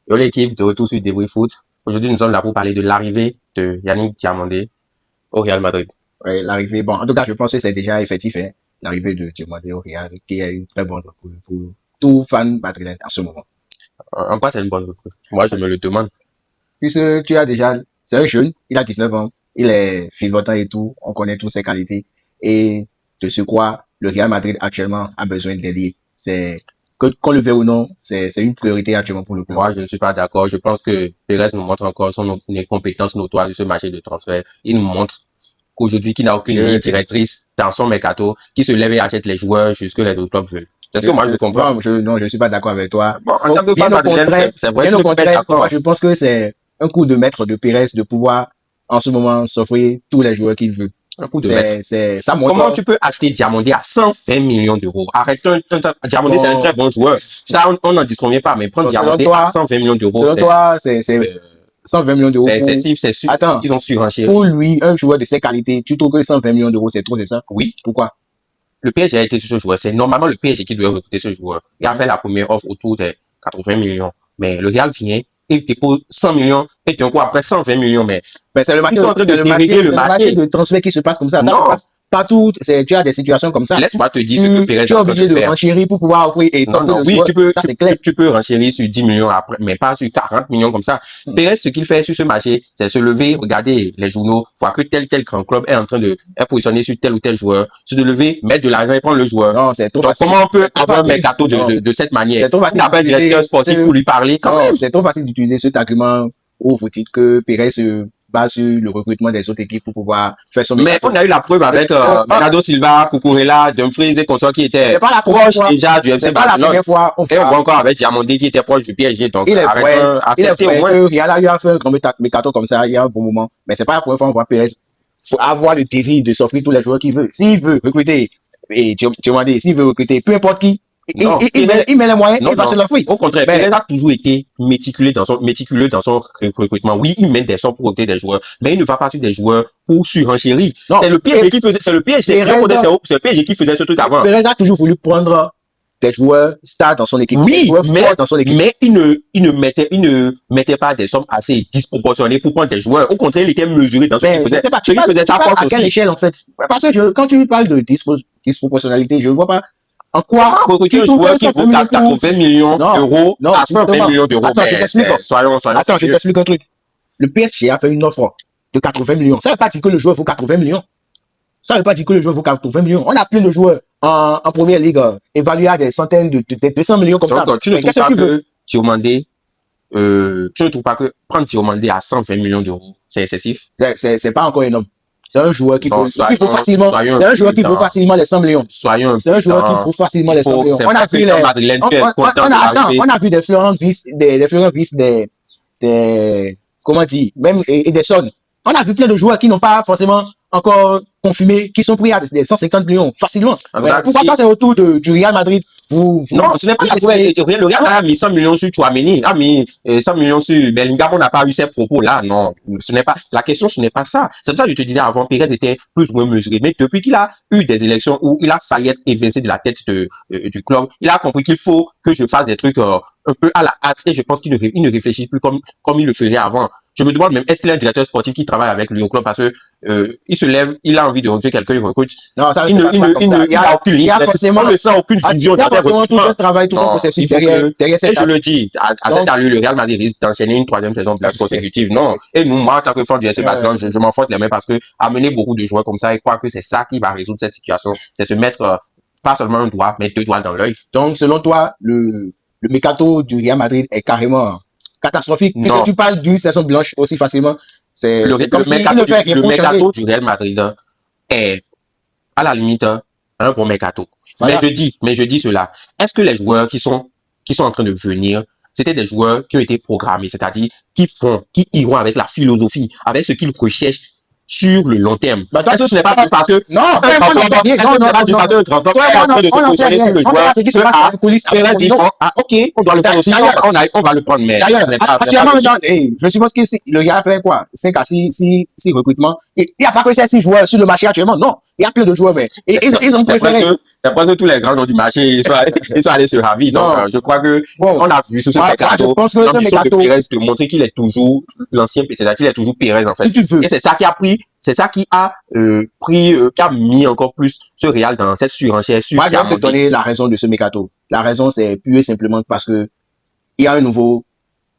Yo l'équipe de retour sur Débris Foot. Aujourd'hui, nous sommes là pour parler de l'arrivée de Yannick Diamandé au Real Madrid. Ouais, l'arrivée, bon, en tout cas, je pense que c'est déjà effectif, hein, l'arrivée de Diamandé au Real, qui est une très bonne recrue pour tout fan madrilène en ce moment. En quoi c'est une bonne recrue? Moi, je me le demande. Puisque tu as déjà, c'est un jeune, il a 19 ans, il est virevoltant et tout, on connaît toutes ses qualités. Et de ce quoi, le Real Madrid actuellement a besoin d'ailier. C'est, qu'on le veuille ou non, c'est une priorité actuellement pour le club. Moi, je ne suis pas d'accord. Je pense que Pérez nous montre encore son incompétence notoire de ce marché de transfert. Il nous montre qu'aujourd'hui, qu'il n'a aucune ligne directrice dans son mercato, qui se lève et achète les joueurs jusque les autres clubs veulent. Est-ce que moi je le comprends? Non, je suis pas d'accord avec toi. Bon, en tant que fan madrilène, c'est vrai que tu peux être d'accord. Moi, je pense que c'est un coup de maître de Pérez de pouvoir, en ce moment, s'offrir tous les joueurs qu'il veut. Un coup de maître. Ça montre. Comment tu peux acheter Diamandé à 120 millions d'euros? Arrête, Diamandé, c'est un très bon joueur. Ça, on n'en disconvient pas, mais prendre Diamandé à 120 millions d'euros. Selon toi, c'est 120 millions d'euros. C'est excessif, c'est sûr. Attends. Ils ont surenchéri. Pour lui, un joueur de ses qualités, tu trouves que 120 millions d'euros, c'est trop, c'est ça? Oui. Pourquoi? Le PSG a été sur ce joueur. C'est normalement le PSG qui doit recruter ce joueur. Il a fait la première offre autour des 80 millions. Mais le Real vient, il dépose 100 millions, et d'un coup, après 120 millions, mais c'est le marché, le marché de transfert qui se passe comme ça. Non. Ça passe partout, tu as des situations comme ça. Laisse-moi te dire ce que Pérez est en train de faire. Tu es obligé de renchérir pour pouvoir offrir et non, oui, tu peux renchérir sur 10 millions après, mais pas sur 40 millions comme ça. Pérez, ce qu'il fait sur ce marché, c'est se lever, regarder les journaux, voir que tel grand club est en train de être positionné sur tel ou tel joueur, se lever, mettre de l'argent et prendre le joueur. Non, c'est trop facile. Comment on peut avoir un mercato de cette manière? C'est trop facile. Il n'a pas un directeur sportif pour lui parler quand même. C'est trop facile d'utiliser cet argument où vous dites que Pérez se base sur le recrutement des autres équipes pour pouvoir faire son mercato. Mais on a eu la preuve avec Bernardo Silva, Cucurella, Dumfries et consorts qui étaient proches déjà du FC Barcelone. C'est pas la première fois. Et on voit encore avec Diamandé qui était proche du PSG. Donc, il est vrai que Real a fait un grand mercato comme ça il y a un bon moment. Mais c'est pas la première fois qu'on voit Pérez. Faut avoir le désir de s'offrir tous les joueurs qu'il veut. S'il veut recruter, et Diamandé, s'il veut recruter, peu importe qui, il met les moyens, il va se l'offrir. Au contraire, Pérez a toujours été méticuleux dans son recrutement. Oui, il met des sommes pour recruter des joueurs, mais il ne va pas sur des joueurs pour surenchérir. C'est le PSG qui faisait, c'est le PSG qui faisait ce truc avant. Pérez a toujours voulu prendre des joueurs stars dans son équipe. Oui, mais il ne mettait pas des sommes assez disproportionnées pour prendre des joueurs. Au contraire, il était mesuré dans ce qu'il faisait. Ce qui faisait sa force aussi. À quelle échelle, en fait? Parce que quand tu parles de disproportionnalité, je ne vois pas en quoi recruter un joueur qui vaut 80 millions d'euros à 120 millions d'euros. Attends, je t'explique. Attends, je t'explique un truc. Le PSG a fait une offre de 80 millions. Ça ne veut pas dire que le joueur vaut 80 millions. Ça ne veut pas dire que le joueur vaut 80 millions. On a plein de joueurs en première ligue évalués à des centaines de 200 millions comme ça. Donc, tu ne trouves pas que Diomandé, tu ne trouves pas que prendre Diomandé à 120 millions d'euros, c'est excessif? C'est pas encore énorme. C'est un joueur qui faut facilement, c'est un joueur qui vaut facilement les 100 millions. C'est un joueur qui vaut facilement les 100 millions. On a vu des Florent Viss, comment dire, même Ederson. On a vu plein de joueurs qui n'ont pas forcément encore confirmé, qui sont pris à des 150 millions facilement. Pourquoi pas c'est autour du Real Madrid? Non, ce n'est pas la le Real a mis 100 millions sur Tchouaméni, a mis 100 millions sur Bellingham, on n'a pas eu ces propos-là, non. Ce n'est pas, la question, ce n'est pas ça. C'est pour ça que je te disais avant, Pérez était plus ou moins mesuré. Mais depuis qu'il a eu des élections où il a failli être évincé de la tête du club, il a compris qu'il faut que je fasse des trucs un peu à la hâte et je pense qu'il ne réfléchit plus comme il le faisait avant. Je me demande même, est-ce qu'il a un directeur sportif qui travaille avec lui au club parce que il se lève, il a envie de recruter quelqu'un, il recrute. Non, ça il a aucune ligne. On le sent aucune vision. Tout le travail, tout le processus derrière et je le dis, à cette allure, le Real Madrid risque d'enchaîner une 3e saison blanche consécutive. Non. Et nous, moi, en tant que fan du FC Barcelone, je m'en frotte les mains parce que amener beaucoup de joueurs comme ça et croire que c'est ça qui va résoudre cette situation, c'est se mettre pas seulement un doigt, mais 2 doigts dans l'œil. Donc, selon toi, le mercato du Real Madrid est carrément catastrophique. Puisque tu parles d'une saison blanche aussi facilement. C'est comme si le mercato du Real Madrid est, à la limite, un bon mercato. Voilà. Mais je dis cela. Est-ce que les joueurs qui sont en train de venir, c'était des joueurs qui ont été programmés, c'est-à-dire qui iront avec la philosophie, avec ce qu'ils recherchent sur le long terme. Est-ce que ce n'est pas parce que on doit le prendre aussi, on va le prendre, mais actuellement, je suppose que le gars a fait quoi? 5 à 6 recrutements. il y a pas que ces 6 joueurs sur le marché actuellement, non. Il y a plein de joueurs, mais ils ont préféré. C'est parce que tous les grands noms du marché, ils sont allés sur Javi. Donc, je crois que, bon, on a vu sur ce mercato, l'ambition de Pérez de montrer qu'il est toujours l'ancien, c'est-à-dire qu'il est toujours Pérez, en fait. Si tu veux. Et c'est ça qui a mis encore plus ce Real dans cette surenchère. Moi, je vais te donner la raison de ce mercato. La raison, c'est pure et simplement parce que il y a un nouveau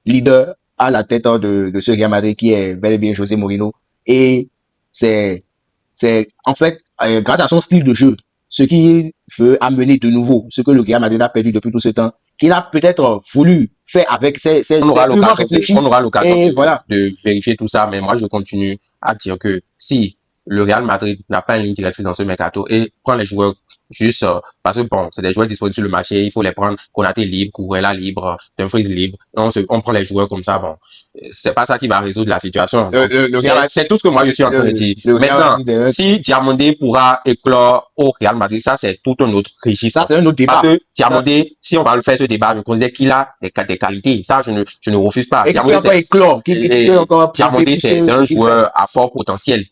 leader à la tête de ce Real Madrid qui est bel et bien José Mourinho. Et c'est en fait, grâce à son style de jeu, ce qui veut amener de nouveau ce que le Real Madrid a perdu depuis tout ce temps, qu'il a peut-être voulu faire avec on aura l'occasion voilà, de vérifier tout ça, mais moi je continue à dire que si le Real Madrid n'a pas une ligne directrice dans ce mercato et prend les joueurs juste parce que bon, c'est des joueurs disponibles sur le marché, il faut les prendre, Konaté libre, Cucurella libre, Dumfries libre, on prend les joueurs comme ça, bon, c'est pas ça qui va résoudre la situation. C'est tout ce que moi je suis en train de dire. Maintenant, si Diamandé pourra éclore au Real Madrid, ça c'est tout un autre registre. Ça c'est un autre débat. Parce que Diamandé, si on va le faire ce débat, je considère qu'il a des qualités. Ça, je ne refuse pas. Diamandé, c'est un joueur à fort potentiel.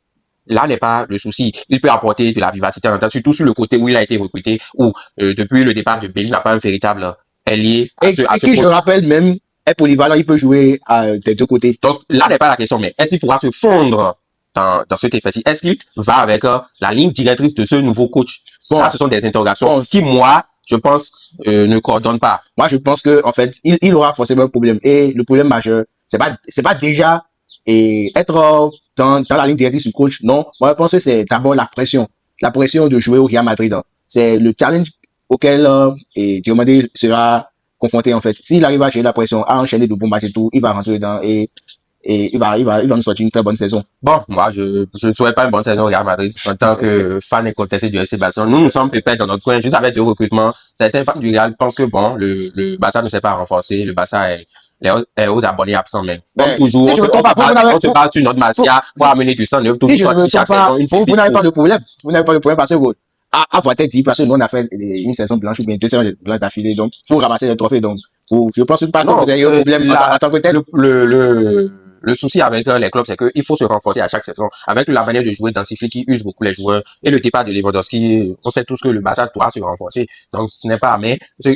Là n'est pas le souci. Il peut apporter de la vivacité en temps, surtout sur le côté où il a été recruté, où depuis le départ de Bale, il n'a pas un véritable ailier. Je rappelle même, est polyvalent, il peut jouer des deux côtés. Donc là n'est pas la question, mais est-ce qu'il pourra se fondre dans cet effectif? Est-ce qu'il va avec la ligne directrice de ce nouveau coach? Bon, ça, ce sont des interrogations qui, moi, je pense, ne coordonnent pas. Moi, je pense que en fait, il aura forcément un problème. Et le problème majeur, c'est pas déjà être dans la ligne directrice du coach. Non, moi, je pense que c'est d'abord la pression de jouer au Real Madrid. C'est le challenge auquel Diomandé sera confronté, en fait. S'il arrive à gérer la pression, à enchaîner de bons matchs et tout, il va rentrer dedans et il va nous sortir une très bonne saison. Bon, moi, je ne souhaite pas une bonne saison au Real Madrid en tant que fan incontesté du FC Barcelone. Nous sommes pépères dans notre coin, juste avec 2 recrutements. Certains fans du Real pensent que bon, le Barça ne s'est pas renforcé, le Barça est aux abonnés absents, mais comme toujours, on se bat sur notre Masia pour amener du 109 tout chaque saison. Vous n'avez pas de problème. Vous n'avez pas de problème parce que à votre tête dit, parce que nous on a fait une saison blanche ou bien 2 saisons blanches d'affilée, donc faut ramasser les trophées. Donc je pense pas que vous ayez un problème en tant que tel. Le souci avec les clubs, c'est qu'il faut se renforcer à chaque saison. Avec la manière de jouer densifiée qui use beaucoup les joueurs et le départ de Lewandowski, on sait tous que le Barça doit se renforcer. Donc ce n'est pas, mais ce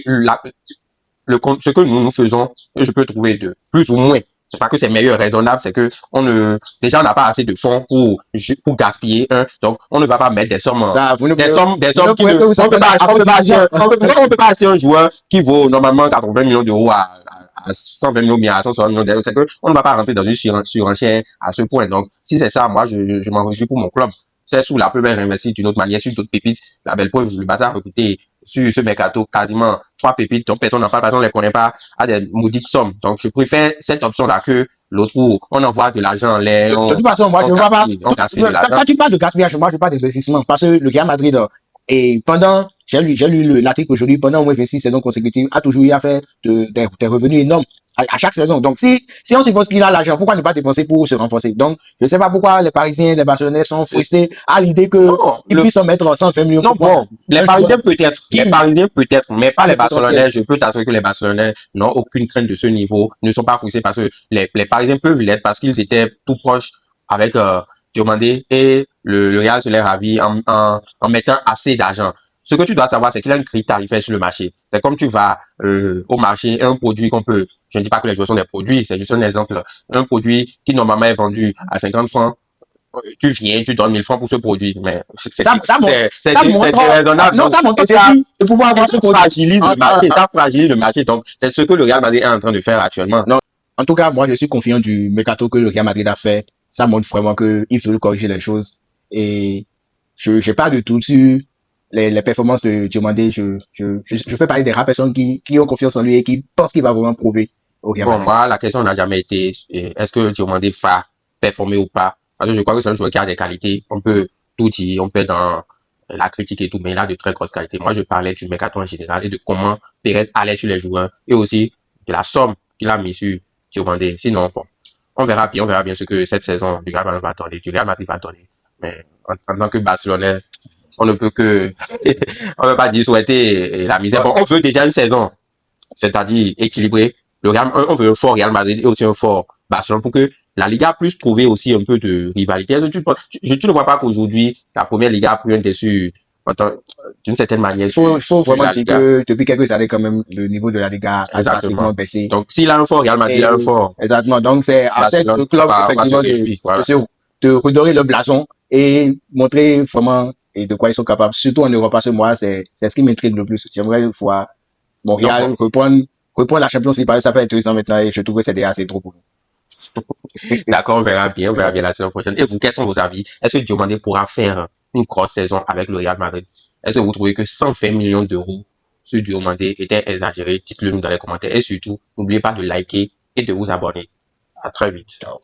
que nous faisons, je peux trouver de plus ou moins. C'est pas que c'est meilleur, raisonnable, c'est que déjà on n'a pas assez de fonds pour gaspiller donc on ne va pas mettre des sommes qui on peut pas acheter un joueur qui vaut normalement 80 millions d'euros à 120 millions, à 160 millions d'euros. C'est que on ne va pas rentrer dans une surenchère à ce point. Donc, si c'est ça, moi, je m'en réjouis pour mon club. C'est sous la première investir d'une autre manière sur d'autres pépites. La belle preuve, le Barça a recruté sur ce mercato quasiment 3 pépites. Donc, personne n'en parle, personne ne les connaît pas à des maudites sommes. Donc, je préfère cette option-là que l'autre où on envoie de l'argent en l'air. De toute façon, moi, je ne vois pas. Quand tu parles de gaspillage, moi, je parle d'investissement. Parce que le Real Madrid, et j'ai lu l'article aujourd'hui, pendant au moins 26 saisons consécutives, a toujours eu à faire des revenus énormes à chaque saison. Donc, si on suppose qu'il a l'argent, pourquoi ne pas dépenser pour se renforcer? Donc, je ne sais pas pourquoi les Parisiens, les Barcelonais sont frustrés à l'idée qu'ils puissent en mettre 120 millions. Non, bon, les Parisiens peut-être, mais pas les Barcelonais. Je peux t'assurer que les Barcelonais n'ont aucune crainte de ce niveau, ne sont pas frustrés parce que les Parisiens peuvent l'être parce qu'ils étaient tout proches avec Diomandé et le Real se l'est ravi en mettant assez d'argent. Ce que tu dois savoir, c'est qu'il y a une grille tarifaire sur le marché. C'est comme tu vas au marché, un produit je ne dis pas que les joueurs sont des produits, c'est juste un exemple. Un produit qui normalement est vendu à 50 francs, tu viens, tu donnes 1000 francs pour ce produit. Mais c'est déraisonnable. Non, ça montre de pouvoir avoir ce fragilise le marché. Ça fragilise le marché. Donc, c'est ce que le Real Madrid est en train de faire actuellement. Non. En tout cas, moi, je suis confiant du mercato que le Real Madrid a fait. Ça montre vraiment qu'ils veulent corriger les choses. Et je n'ai pas de doute sur les performances de Diomandé. Je fais parler des rares personnes qui ont confiance en lui et qui pensent qu'il va vraiment prouver au Real Madrid. Bon, moi, la question n'a jamais été est-ce que Diomandé va performer ou pas? Parce que je crois que c'est un joueur qui a des qualités. On peut tout dire, on peut dans la critique et tout, mais il a de très grosses qualités. Moi, je parlais du mercato en général et de comment Pérez allait sur les joueurs et aussi de la somme qu'il a mis sur Diomandé. Sinon, bon, on verra bien ce que cette saison du Real Madrid va donner. Mais en tant que Barcelonais, on ne peut pas dire souhaiter la misère. Bon, on veut déjà une saison, c'est-à-dire équilibrée. On veut un fort Real Madrid et aussi un fort Barcelone pour que la Liga a plus trouvé aussi un peu de rivalité. Est-ce que tu ne vois pas qu'aujourd'hui, la première Liga a pris un dessus, d'une certaine manière, Il faut sur vraiment la dire Liga? que depuis quelques années, quand même, le niveau de la Liga a Exactement. drastiquement baissé. Donc, s'il a un fort, Real Madrid a un fort. Exactement. Donc, c'est à cette Barcelone, club, on va se effectivement, réjouir, voilà. de redorer le blason et montrer vraiment et de quoi ils sont capables. Surtout en Europe, parce que moi, c'est ce qui m'intrigue le plus. J'aimerais voir Montréal reprendre la Champions League, parce que ça fait 2 ans maintenant et je trouve que c'est déjà assez trop pour nous. D'accord, on verra bien la saison prochaine. Et vous, quels sont vos avis? Est-ce que Diomandé pourra faire une grosse saison avec le Real Madrid? Est-ce que vous trouvez que 120 millions d'euros sur Diomandé était exagéré? Dites-le nous dans les commentaires. Et surtout, n'oubliez pas de liker et de vous abonner. À très vite. Ciao.